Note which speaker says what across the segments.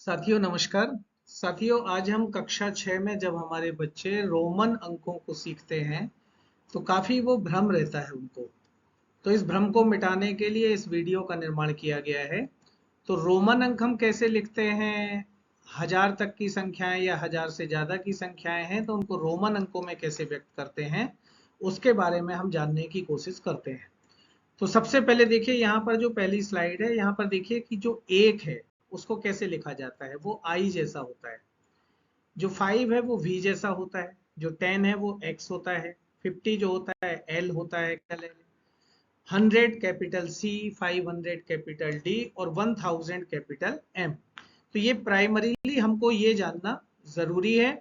Speaker 1: साथियों नमस्कार। साथियों आज हम कक्षा 6 में जब हमारे बच्चे रोमन अंकों को सीखते हैं तो काफी वो भ्रम रहता है उनको। तो इस भ्रम को मिटाने के लिए इस वीडियो का निर्माण किया गया है। तो रोमन अंक हम कैसे लिखते हैं, हजार तक की संख्याएं या हजार से ज्यादा की संख्याएं हैं तो उनको रोमन अंकों में कैसे व्यक्त करते हैं, उसके बारे में हम जानने की कोशिश करते हैं। तो सबसे पहले देखिए यहाँ पर जो पहली स्लाइड है, यहाँ पर देखिए कि जो एक है उसको कैसे लिखा जाता है। वो आई जैसा होता है। जो 5 है वो वी जैसा होता है। जो 10 है वो एक्स होता है। 50 जो होता है एल होता है, capital L. 100 capital C, 500 capital D और 1000 कैपिटल एम। तो ये प्राइमरीली हमको ये जानना जरूरी है,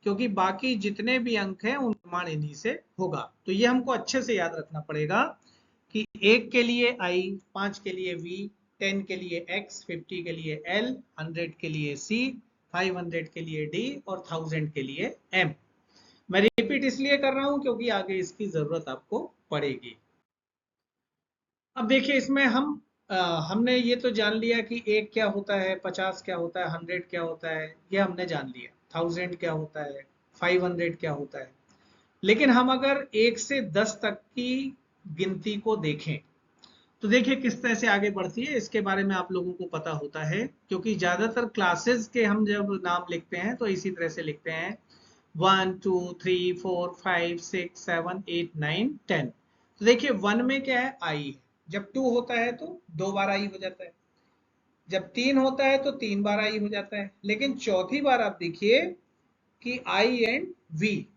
Speaker 1: क्योंकि बाकी जितने भी अंक हैं उनका निर्माण इन्हीं से होगा। तो ये हमको अच्छे से याद रखना पड़ेगा कि 1 के लिए आई, 5 के लिए वी, 10 के लिए एक्स, 50 के लिए एल, 100 के लिए सी, 500 के लिए डी और 1000 के लिए एम। मैं रिपीट इसलिए कर रहा हूं क्योंकि आगे इसकी जरूरत आपको पड़ेगी। अब देखिए इसमें हमने ये तो जान लिया कि एक क्या होता है, 50 क्या होता है, 100 क्या होता है, ये हमने जान लिया। 1000 क्या होता है, 500 क्या होता है। लेकिन हम अगर 1 से 10 तक की गिनती को देखें तो देखिए किस तरह से आगे बढ़ती है, इसके बारे में आप लोगों को पता होता है, क्योंकि ज्यादातर क्लासेस के हम जब नाम लिखते हैं तो इसी तरह से लिखते हैं। 1 2 3 4 5 6 7 8 9 10। तो देखिए 1 में क्या है, आई है। जब 2 होता है तो 2 बार आई हो जाता है। जब 3 होता है तो 3 बार आई हो जाता है। लेकिन चौथी बार आप देखिए कि आई एंड वी,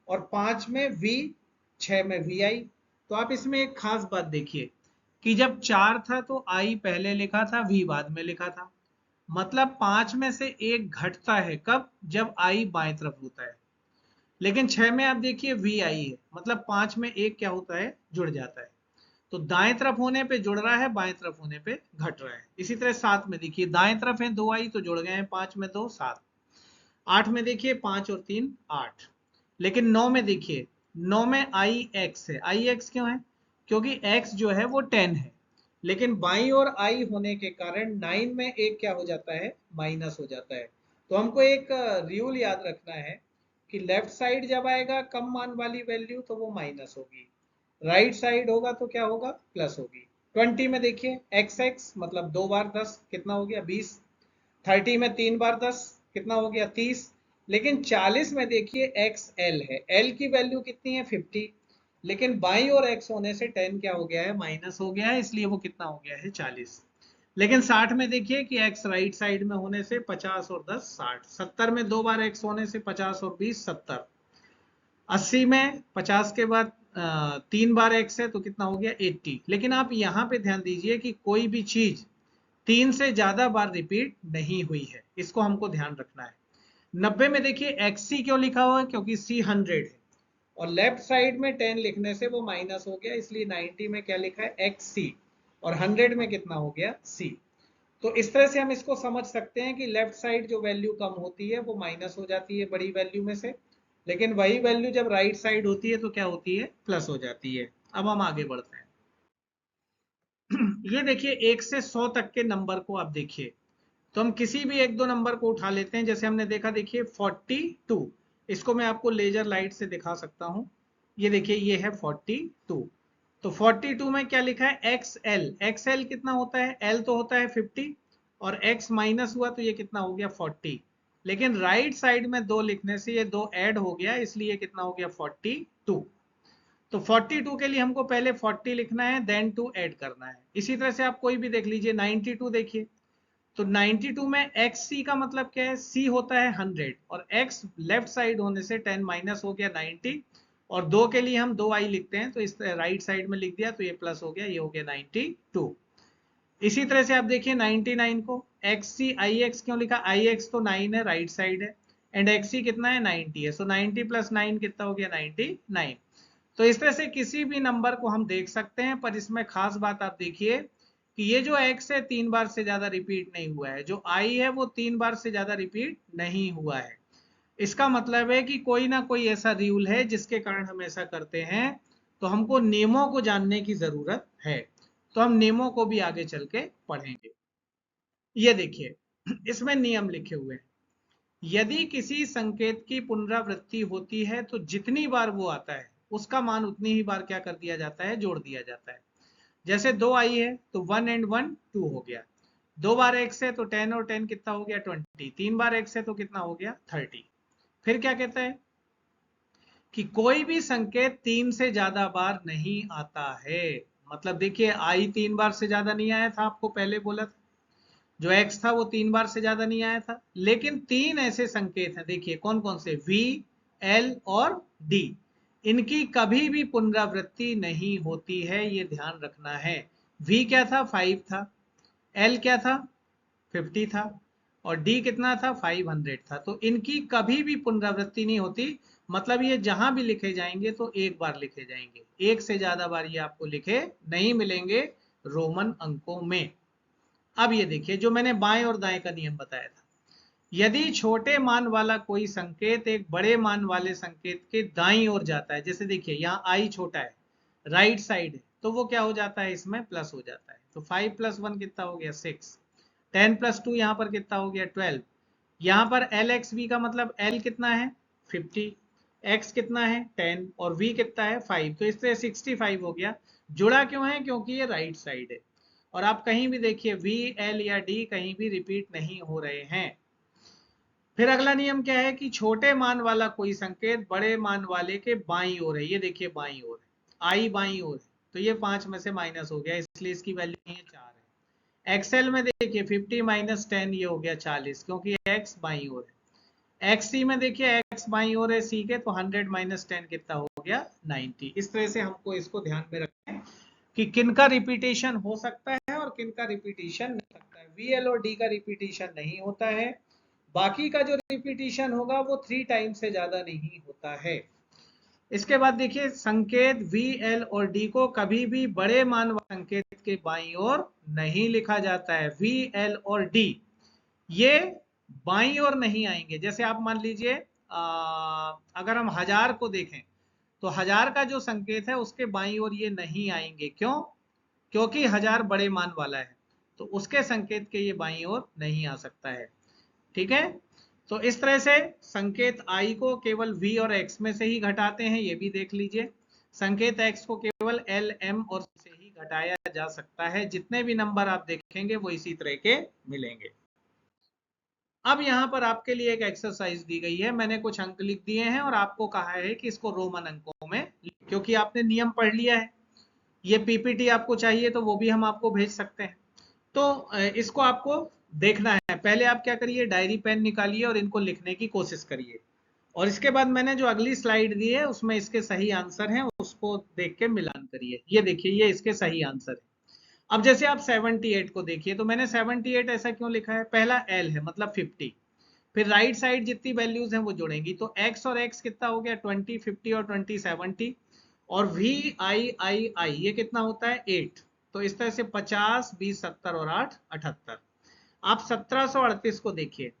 Speaker 1: और 5 में वी, 6 में वी आई। तो आप इसमें एक खास बात देखिए कि जब 4 था तो आई पहले लिखा था, वी बाद में लिखा था। मतलब 5 में से एक घटता है कब, जब आई बाएं तरफ होता है। लेकिन 6 में आप देखिए वी आई है, मतलब 5 में एक क्या होता है, जुड़ जाता है। तो दाएं तरफ होने पे जुड़ रहा है, बाएं तरफ होने पे घट रहा है। इसी तरह 7 में देखिए दाएं तरफ है 2 आई तो जुड़ गए हैं, 5 में 2 7। 8 में देखिए 5 और 3 8। लेकिन 9 में देखिए, 9 में आई एक्स है। आई एक्स क्यों है, क्योंकि एक्स जो है वो 10 है। लेकिन बाई और आई होने के कारण 9 में एक क्या हो जाता है, माइनस हो जाता है। तो हमको एक रूल याद रखना है कि लेफ्ट साइड जब आएगा कम मान वाली वैल्यू तो वो माइनस होगी, राइट साइड होगा तो क्या होगा, प्लस होगी। 20 में देखिए एक्स एक्स मतलब 2 बार 10 कितना हो गया, 20। 30 में 3 बार 10 कितना हो गया, 30। लेकिन 40 में देखिए एक्स एल है, एल की वैल्यू कितनी है, 50। लेकिन बाई और एक्स होने से 10 क्या हो गया है, माइनस हो गया है, इसलिए वो कितना हो गया है, 40। लेकिन 60 में देखिए कि एक्स राइट साइड में होने से 50 और 10 60। 70 में 2 बार एक्स होने से 50 और 20 70। 80 में 50 के बाद 3 बार एक्स है तो कितना हो गया, 80। लेकिन आप यहाँ पे ध्यान दीजिए कि कोई भी चीज 3 से ज्यादा बार रिपीट नहीं हुई है, इसको हमको ध्यान रखना है। 90 में देखिए एक्स सी क्यों लिखा हुआ है, क्योंकि सी 100 है और लेफ्ट साइड में 10 लिखने से वो माइनस हो गया, इसलिए 90 में क्या लिखा है, एक्स सी। और 100 में कितना हो गया, सी। तो इस तरह से हम इसको समझ सकते हैं कि लेफ्ट साइड जो वैल्यू कम होती है वो माइनस हो जाती है बड़ी वैल्यू में से, लेकिन वही वैल्यू जब राइट साइड होती है तो क्या होती है, प्लस हो जाती है। अब हम आगे बढ़ते हैं। ये देखिए 1 से 100 तक के नंबर को आप देखिए, तो हम किसी भी एक दो नंबर को उठा लेते हैं। जैसे हमने देखा, देखिए 42। इसको मैं आपको लेजर लाइट से दिखा सकता हूं। ये देखिए ये है 42। तो 42 में क्या लिखा है, एक्स एल। एक्स एल कितना होता है, एल तो होता है 50 और एक्स माइनस हुआ तो ये कितना हो गया, 40। लेकिन राइट साइड में 2 लिखने से ये 2 ऐड हो गया, इसलिए कितना हो गया, 42। तो 42 के लिए हमको पहले 40 लिखना है, देन 2 ऐड करना है। इसी तरह से आप कोई भी देख लीजिए, 92 देखिए। तो 92 में एक्स सी का मतलब क्या है, सी होता है 100 और एक्स लेफ्ट साइड होने से 10 माइनस हो गया 90। और 2 के लिए हम 2 आई लिखते हैं तो इस राइट साइड में लिख दिया तो ये प्लस हो गया, ये हो गया 92। इसी तरह से आप देखिए 99 को, एक्स सी आई एक्स क्यों लिखा, आई एक्स तो 9 है, राइट साइड है, एंड एक्स सी कितना है, 90 है। सो 90 प्लस 9 कितना हो गया, 99। तो इस तरह से किसी भी नंबर को हम देख सकते हैं, पर इसमें खास बात आप देखिए कि ये जो x है 3 बार से ज्यादा रिपीट नहीं हुआ है, जो i है वो 3 बार से ज्यादा रिपीट नहीं हुआ है। इसका मतलब है कि कोई ना कोई ऐसा रूल है जिसके कारण हम ऐसा करते हैं। तो हमको नियमों को जानने की जरूरत है, तो हम नियमों को भी आगे चल के पढ़ेंगे। ये देखिए इसमें नियम लिखे हुए हैं। यदि किसी संकेत की पुनरावृत्ति होती है तो जितनी बार वो आता है उसका मान उतनी ही बार क्या कर दिया जाता है, जोड़ दिया जाता है। जैसे 2 आई है तो 1 and 1 2 हो गया, 2 बार x है तो 10 और 10 कितना हो गया 20, 3 बार x है तो कितना हो गया 30। फिर क्या कहता है कि कोई भी संकेत 3 से ज्यादा बार नहीं आता है। मतलब देखिए आई 3 बार से ज्यादा नहीं आया था, आपको पहले बोला था। जो x था वो 3 बार से ज्यादा नहीं आया था, लेकिन 3 ऐसे संकेत हैं, देखिए कौन कौन से, v, l और d। इनकी कभी भी पुनरावृत्ति नहीं होती है, ये ध्यान रखना है। v क्या था 5 था, l क्या था 50 था, और d कितना था 500 था। तो इनकी कभी भी पुनरावृत्ति नहीं होती। मतलब ये जहां भी लिखे जाएंगे तो एक बार लिखे जाएंगे, एक से ज्यादा बार ये आपको लिखे नहीं मिलेंगे रोमन अंकों में। अब ये देखिए जो मैंने बाएं और दाएं का नियम बताया था, यदि छोटे मान वाला कोई संकेत एक बड़े मान वाले संकेत के दाईं ओर जाता है, जैसे देखिए यहाँ आई छोटा है, राइट साइड है, तो वो क्या हो जाता है, इसमें प्लस हो जाता है। तो 5 + 1 कितना हो गया 6, 10 + 2 यहाँ पर कितना हो गया 12। यहाँ पर एल एक्स वी का मतलब एल कितना है 50, एक्स कितना है 10 और वी कितना है 5, तो इससे 65 हो गया। जुड़ा क्यों है, क्योंकि ये राइट साइड है। और आप कहीं भी देखिए वी, एल या डी कहीं भी रिपीट नहीं हो रहे हैं। फिर अगला नियम क्या है कि छोटे मान वाला कोई संकेत बड़े मान वाले के बाईं ओर है। ये देखिए बाईं ओर है, आई बाईं ओर है, तो ये 5 में से माइनस हो गया, इसलिए इसकी वैल्यू 4 है। एक्सएल में देखिए 50 - 10 ये हो गया 40, क्योंकि एक्स बाईं ओर है। एक्स सी में देखिए एक्स बाईं ओर है सी के, तो 100 - 10 कितना हो गया 90। इस तरह से हमको इसको ध्यान में रखना है कि किनका रिपीटेशन हो सकता है और किनका रिपीटेशन नहीं सकता है। वी, एल और डी का रिपीटेशन नहीं होता है, बाकी का जो रिपीटेशन होगा वो 3 टाइम से ज्यादा नहीं होता है। इसके बाद देखिए संकेत वी, एल और डी को कभी भी बड़े मान वाले संकेत के बाईं ओर नहीं लिखा जाता है। वी, एल और डी ये बाईं ओर नहीं आएंगे। जैसे आप मान लीजिए अगर हम 1000 को देखें तो 1000 का जो संकेत है उसके बाईं ओर ये नहीं आएंगे। क्यों? क्योंकि 1000 बड़े मान वाला है, तो उसके संकेत के ये बाईं ओर नहीं आ सकता है। ठीक है, तो इस तरह से संकेत आई को केवल v और x में से ही घटाते हैं, ये भी देख लीजिए। संकेत x को केवल l, m और c से ही घटाया जा सकता है। जितने भी नंबर आप देखेंगे वो इसी तरह के मिलेंगे। अब यहाँ पर आपके लिए एक एक्सरसाइज दी गई है, मैंने कुछ अंक लिख दिए हैं और आपको कहा है कि इसको रोमन अंकों में, क्योंकि आपने नियम पढ़ लिया है। ये पीपीटी आपको चाहिए तो वो भी हम आपको भेज सकते हैं। तो इसको आपको देखना है। पहले आप क्या करिए, डायरी पेन निकालिए और इनको लिखने की कोशिश करिए, और इसके बाद मैंने जो अगली स्लाइड दी है उसमें इसके सही आंसर हैं, उसको देख के मिलान करिए। ये देखिए ये इसके सही आंसर है। अब जैसे आप 78 को देखिए, तो मैंने 78 ऐसा क्यों लिखा है, पहला एल है मतलब 50, फिर राइट साइड जितनी वैल्यूज हैं वो जुड़ेंगी, तो x और x कितना हो गया 20, 50 और 20 70, और v i i i ये कितना होता है 8। तो इस तरह से 50, 20, 70 और 8 78। आप 1738 को देखिए,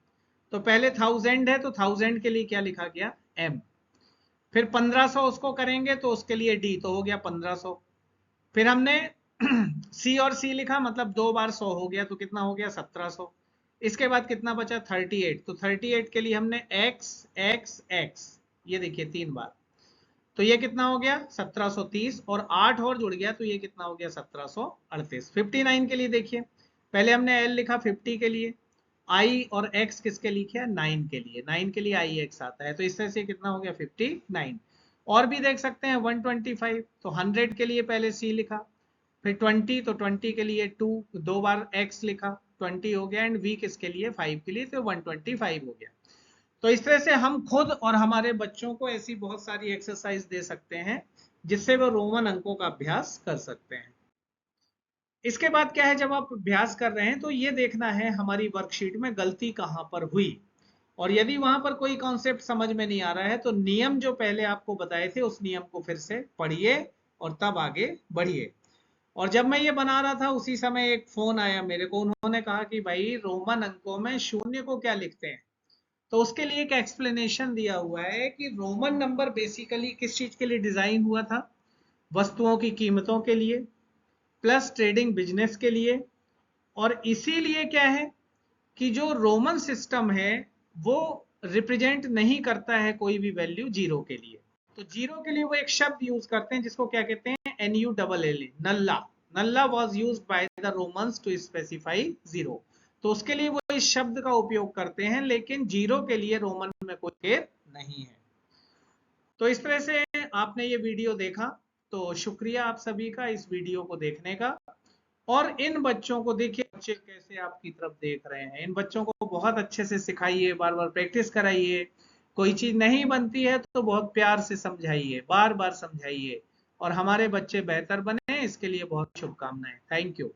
Speaker 1: तो पहले 1000 है तो 1000 के लिए क्या लिखा गया m, फिर 1500 उसको करेंगे तो उसके लिए d, तो हो गया 1500। फिर हमने c और c लिखा, मतलब 2 बार 100 हो गया, तो कितना हो गया 1700। इसके बाद कितना बचा 38, तो 38 के लिए हमने x x x, ये देखिए 3 बार, तो ये कितना हो गया 1730, और 8 और जुड़ गया तो ये कितना हो गया 1738। 59 के लिए देखिए, पहले हमने l लिखा 50 के लिए, i और x किसके लिखे 9 के लिए, 9 के लिए i x आता है, तो इस तरह से कितना हो गया 59। और भी देख सकते हैं 125, तो 100 के लिए पहले c लिखा, फिर 20, तो 20 के लिए 2, 2 बार x लिखा, 20 हो गया, एंड v किसके लिए 5 के लिए, तो 125 हो गया। तो इस तरह से हम खुद और हमारे बच्चों को ऐसी बहुत सारी एक्सरसाइज दे सकते हैं जिससे वो रोमन अंकों का अभ्यास कर सकते हैं। इसके बाद क्या है, जब आप अभ्यास कर रहे हैं तो ये देखना है हमारी वर्कशीट में गलती कहां पर हुई, और यदि वहां पर कोई कॉन्सेप्ट समझ में नहीं आ रहा है तो नियम जो पहले आपको बताए थे उस नियम को फिर से पढ़िए और तब आगे बढ़िए। और जब मैं ये बना रहा था उसी समय एक फोन आया मेरे को, उन्होंने कहा कि भाई रोमन अंकों में शून्य को क्या लिखते हैं, तो उसके लिए एक एक्सप्लेनेशन दिया हुआ है कि रोमन नंबर बेसिकली किस चीज के लिए डिजाइन हुआ था, वस्तुओं की कीमतों के लिए, प्लस ट्रेडिंग बिजनेस के लिए, और इसीलिए क्या है कि जो रोमन सिस्टम है वो रिप्रेजेंट नहीं करता है कोई भी वैल्यू जीरो के लिए। तो जीरो के लिए वो एक शब्द यूज करते हैं जिसको क्या कहते हैं, NULLA, nulla. Nulla was use by the Romans to specify zero. तो उसके लिए वो इस शब्द का उपयोग करते हैं, लेकिन जीरो के लिए रोमन में कोई केयर नहीं है। तो इस तरह से आपने ये वीडियो देखा, तो शुक्रिया आप सभी का इस वीडियो को देखने का। और इन बच्चों को देखिए, बच्चे कैसे आपकी तरफ देख रहे हैं। इन बच्चों को बहुत अच्छे से सिखाइए, बार बार प्रैक्टिस कराइए। कोई चीज नहीं बनती है तो बहुत प्यार से समझाइए, बार बार समझाइए, और हमारे बच्चे बेहतर बने इसके लिए बहुत शुभकामनाएं। Thank you.